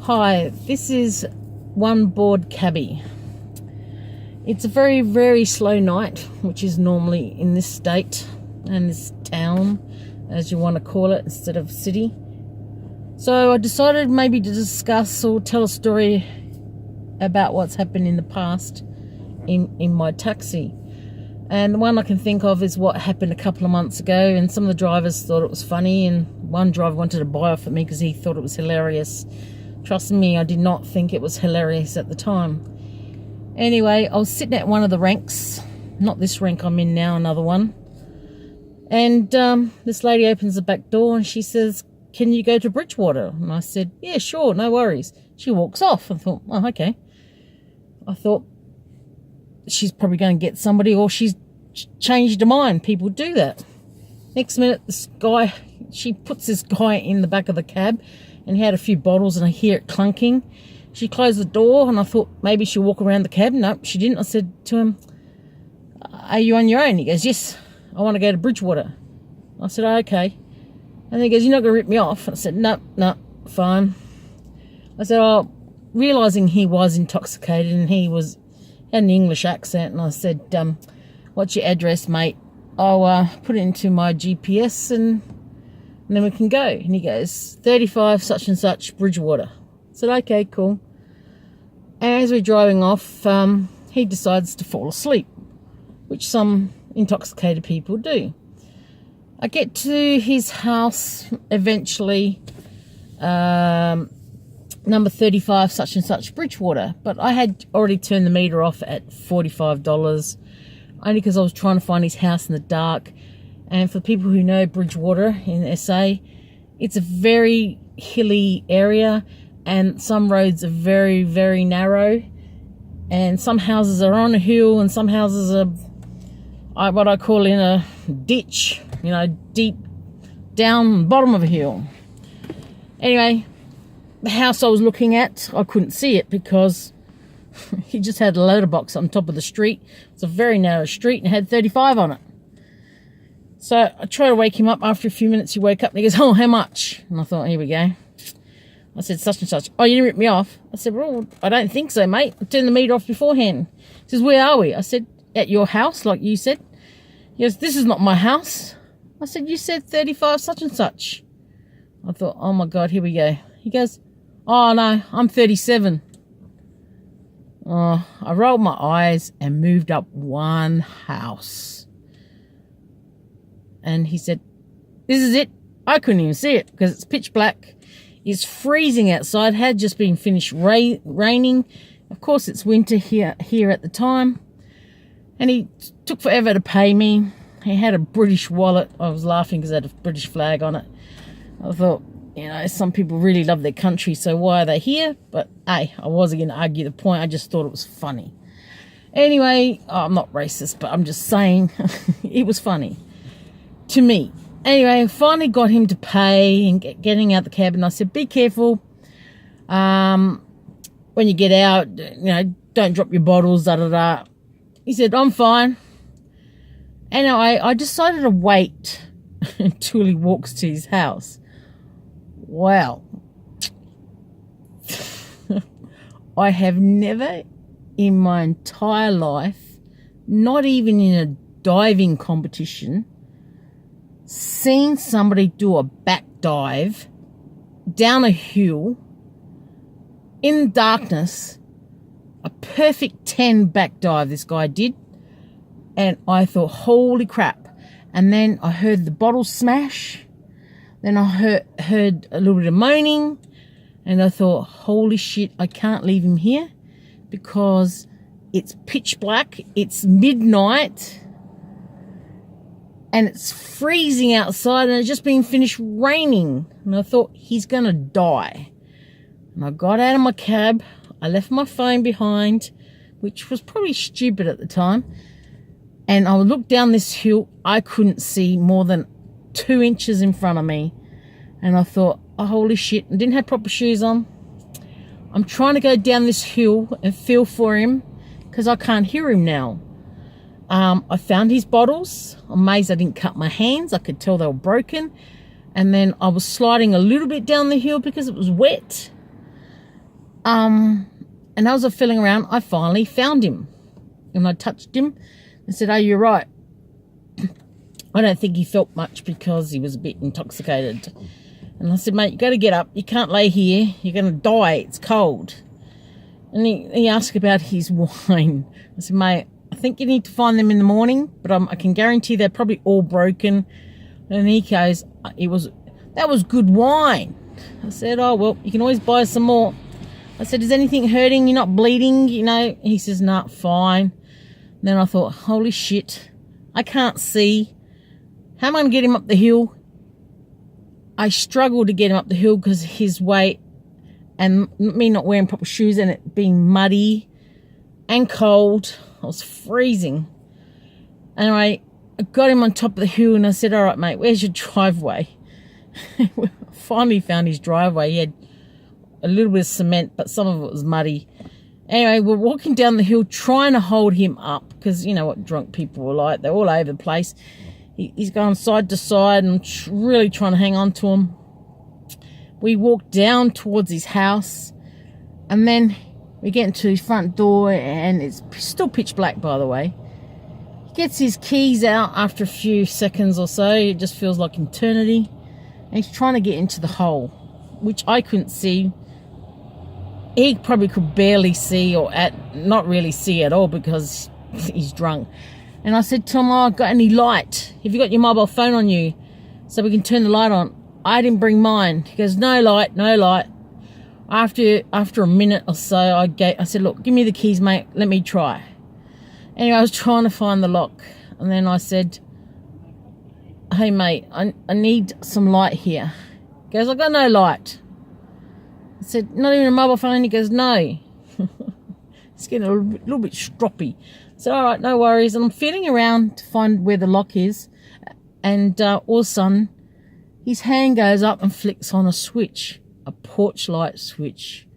Hi, this is One Board Cabbie. It's a very, very slow night, which is normally in this state and this town, as you want to call it, instead of city. So I decided maybe to discuss or tell a story about what's happened in the past in my taxi. And the one I can think of is what happened a couple of months ago, and some of the drivers thought it was funny, and one driver wanted to buy off at me because he thought it was hilarious. Trust me, I did not think it was hilarious at the time. Anyway, I was sitting at one of the ranks, not this rank I'm in now, another one. And this lady opens the back door and she says, "Can you go to Bridgewater?" And I said, "Yeah, sure, no worries." She walks off. I thought, oh, okay. I thought she's probably going to get somebody, or she's changed her mind. People do that. Next minute, she puts this guy in the back of the cab, and he had a few bottles, and I hear it clunking. She closed the door, and I thought maybe she'll walk around the cab. Nope, she didn't. I said to him, "Are you on your own?" He goes, "Yes, I want to go to Bridgewater." I said, "Oh, okay." And then he goes, "You're not going to rip me off?" I said, "No, fine." I said, realising he was intoxicated and he had an English accent, and I said, "What's your address, mate? I'll put it into my GPS and then we can go." And he goes, 35 such and such, Bridgewater. I said, "Okay, cool." And as we're driving off, he decides to fall asleep, which some intoxicated people do. I get to his house eventually, number 35 such and such, Bridgewater, but I had already turned the meter off at $45, only because I was trying to find his house in the dark. And for people who know Bridgewater in SA, it's a very hilly area, and some roads are very, very narrow, and some houses are on a hill and some houses are what I call in a ditch, deep down bottom of a hill. Anyway, the house I was looking at, I couldn't see it because he just had a loader box on top of the street. It's a very narrow street and had 35 on it. So I tried to wake him up. After a few minutes, he woke up and he goes, "Oh, how much?" And I thought, here we go. I said, "Such and such." "Oh, you didn't rip me off?" I said, "Well, I don't think so, mate. I turned the meter off beforehand." He says, "Where are we?" I said, "At your house, like you said." He goes, "This is not my house." I said, "You said 35 such and such." I thought, oh my God, here we go. He goes, "Oh no, I'm 37. Oh, I rolled my eyes and moved up one house. And he said, "This is it." I couldn't even see it because it's pitch black. It's freezing outside. Had just been finished raining. Of course, it's winter here at the time. And he took forever to pay me. He had a British wallet. I was laughing because it had a British flag on it. I thought, some people really love their country, so why are they here? But hey, I wasn't going to argue the point. I just thought it was funny. Anyway, I'm not racist, but I'm just saying it was funny to me. Anyway, I finally got him to pay and getting out the cab, and I said, "Be careful. When you get out, don't drop your bottles, da-da-da." He said, "I'm fine." Anyway, I decided to wait until he walks to his house. Wow. I have never in my entire life, not even in a diving competition, seen somebody do a back dive down a hill in darkness. A perfect 10 back dive this guy did. And I thought, holy crap. And then I heard the bottle smash. Then I heard a little bit of moaning. And I thought, holy shit, I can't leave him here because it's pitch black. It's midnight. And it's freezing outside, and it's just been finished raining. And I thought, he's going to die. And I got out of my cab. I left my phone behind, which was probably stupid at the time. And I looked down this hill. I couldn't see more than 2 inches in front of me. And I thought, oh, holy shit. I didn't have proper shoes on. I'm trying to go down this hill and feel for him because I can't hear him now. I found his bottles. I'm amazed I didn't cut my hands. I could tell they were broken. And then I was sliding a little bit down the hill because it was wet. And as I was feeling around, I finally found him. And I touched him and said, "Oh, you're right." I don't think he felt much because he was a bit intoxicated. And I said, "Mate, you got to get up. You can't lay here. You're going to die. It's cold." And he asked about his wine. I said, "Mate, I think you need to find them in the morning, but I can guarantee they're probably all broken." And he goes, "That was good wine." I said, "Oh, well, you can always buy some more." I said, "Is anything hurting? You're not bleeding, you know?" He says, "Nah, fine." And then I thought, holy shit, I can't see. How am I going to get him up the hill? I struggled to get him up the hill because his weight and me not wearing proper shoes and it being muddy and cold. I was freezing. Anyway, I got him on top of the hill and I said, "All right, mate, where's your driveway?" I finally found his driveway. He had a little bit of cement, but some of it was muddy. Anyway, we're walking down the hill trying to hold him up because you know what drunk people are like. They're all over the place. He's going side to side and really trying to hang on to him. We walk down towards his house and then we get into his front door and it's still pitch black, by the way. He gets his keys out after a few seconds or so. It just feels like eternity. And he's trying to get into the hole, which I couldn't see. He probably could barely see or not really see at all because he's drunk. And I said to him, "Oh, got any light? Have you got your mobile phone on you so we can turn the light on?" I didn't bring mine. He goes, "No light, no light." After a minute or so, I said, "Look, give me the keys, mate. Let me try." Anyway, I was trying to find the lock. And then I said, "Hey, mate, I need some light here." He goes, "I got no light." I said, "Not even a mobile phone?" He goes, "No." It's getting a little bit stroppy. I said, "All right, no worries." And I'm feeling around to find where the lock is. And all of a sudden, his hand goes up and flicks on a switch, a porch light switch.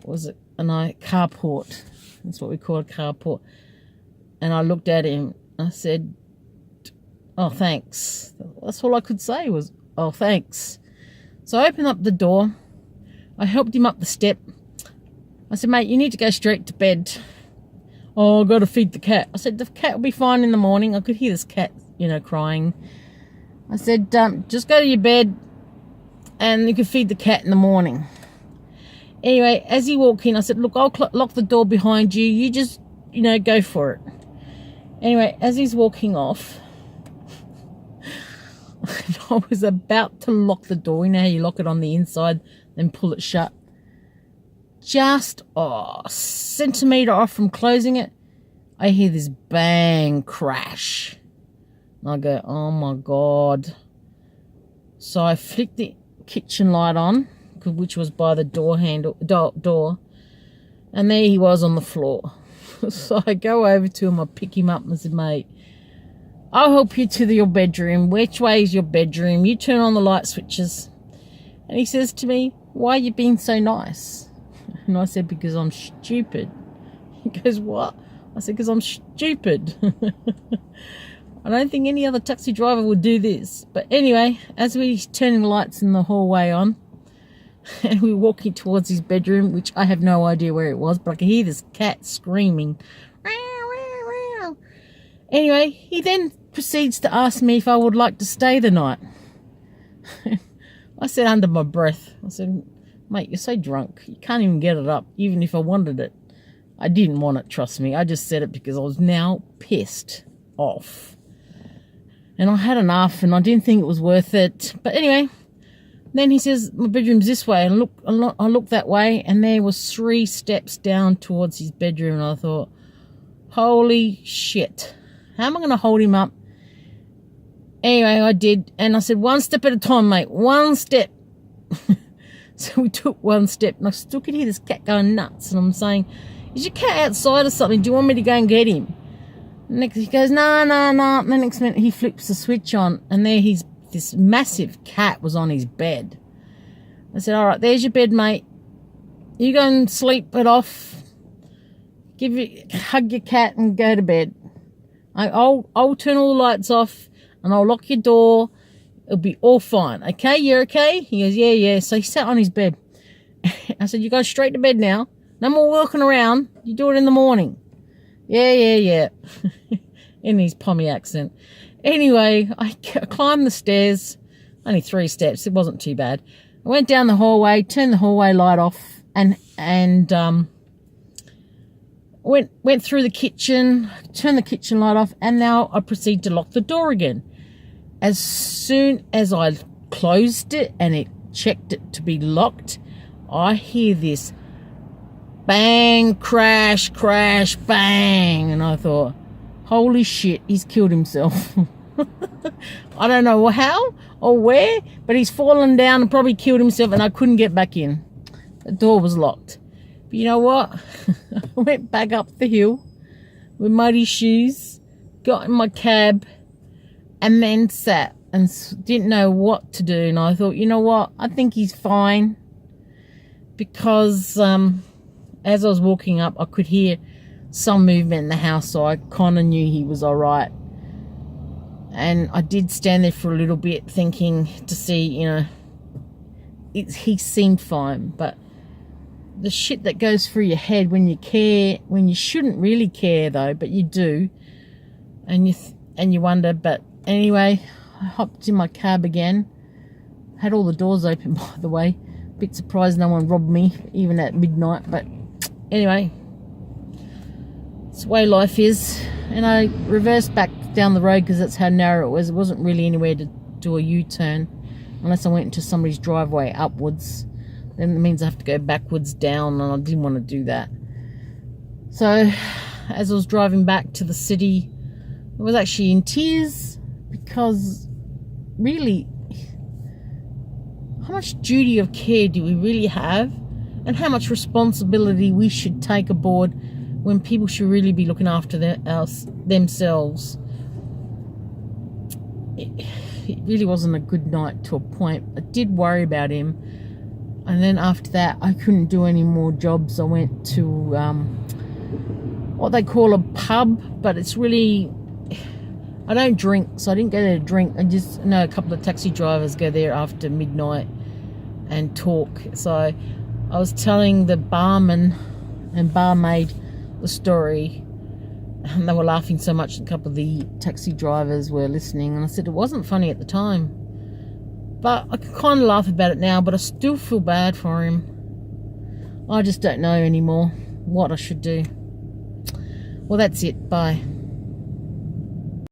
What was it? Carport. That's what we call a carport. And I looked at him. I said, "Oh, thanks." That's all I could say was, "Oh, thanks." So I opened up the door. I helped him up the step. I said, "Mate, you need to go straight to bed." "Oh, I've got to feed the cat." I said, "The cat will be fine in the morning." I could hear this cat, crying. I said, "Just go to your bed and you can feed the cat in the morning." Anyway, as he walked in, I said, "Look, I'll lock the door behind you. You just, go for it." Anyway, as he's walking off, I was about to lock the door. You know how you lock it on the inside, then pull it shut. Just a centimetre off from closing it, I hear this bang crash. And I go, "Oh my God." So I flicked the kitchen light on, which was by the door, and there he was on the floor. So I go over to him, I pick him up and I said, "Mate, I'll help you to your bedroom. Which way is your bedroom? You turn on the light switches." And he says to me, "Why are you being so nice?" And I said, "Because I'm stupid." He goes, "What?" I said, "Because I'm stupid." I don't think any other taxi driver would do this. But anyway, as we're turning the lights in the hallway on, and we're walking towards his bedroom, which I have no idea where it was, but I could hear this cat screaming. Anyway, he then proceeds to ask me if I would like to stay the night. I said under my breath, I said, "Mate, you're so drunk. You can't even get it up, even if I wanted it." I didn't want it, trust me. I just said it because I was now pissed off. And I had enough and I didn't think it was worth it. But anyway, then he says, "My bedroom's this way." And I looked that way and there was 3 steps down towards his bedroom. And I thought, holy shit. How am I going to hold him up? Anyway, I did. And I said, "One step at a time, mate. One step." So we took 1 step. And I still could hear this cat going nuts. And I'm saying, "Is your cat outside or something? Do you want me to go and get him?" Next, he goes, "No. And the next minute, he flips the switch on. And there this massive cat was on his bed. I said, "All right, there's your bed, mate. You go and sleep it off. Hug your cat and go to bed. I'll turn all the lights off and I'll lock your door. It'll be all fine. Okay, you're okay?" He goes, Yeah. So he sat on his bed. I said, you go straight to bed now. No more walking around. You do it in the morning. Yeah. In his Pommy accent. Anyway, I climbed the stairs. Only 3 steps. It wasn't too bad. I went down the hallway, turned the hallway light off, and went through the kitchen, turned the kitchen light off, and now I proceed to lock the door again. As soon as I closed it and it checked it to be locked, I hear this bang, crash, bang, and I thought, holy shit, he's killed himself. I don't know how or where, but he's fallen down and probably killed himself, and I couldn't get back in. The door was locked. But you know what? I went back up the hill with muddy shoes, got in my cab, and then sat and didn't know what to do. And I thought, you know what? I think he's fine, because as I was walking up, I could hear some movement in the house, so I kind of knew he was all right. And I did stand there for a little bit thinking to see, you know, he seemed fine. But the shit that goes through your head when you care, when you shouldn't really care though, but you do, and you wonder. But anyway, I hopped in my cab again. Had all the doors open, by the way. Bit surprised no one robbed me, even at midnight. But anyway, it's the way life is. And I reversed back down the road because that's how narrow it was. It wasn't really anywhere to do a U-turn unless I went into somebody's driveway upwards. Then it means I have to go backwards down, and I didn't want to do that. So as I was driving back to the city, I was actually in tears, because really, how much duty of care do we really have, and how much responsibility we should take aboard when people should really be looking after themselves. It really wasn't a good night to a point. I did worry about him, and then after that I couldn't do any more jobs. I went to what they call a pub, but it's really, I don't drink, so I didn't go there to drink. I just know a couple of taxi drivers go there after midnight and talk. So I was telling the barman and barmaid the story, and they were laughing so much. A couple of the taxi drivers were listening, and I said it wasn't funny at the time, but I can kind of laugh about it now. But I still feel bad for him. I just don't know anymore what I should do. Well, that's it. Bye.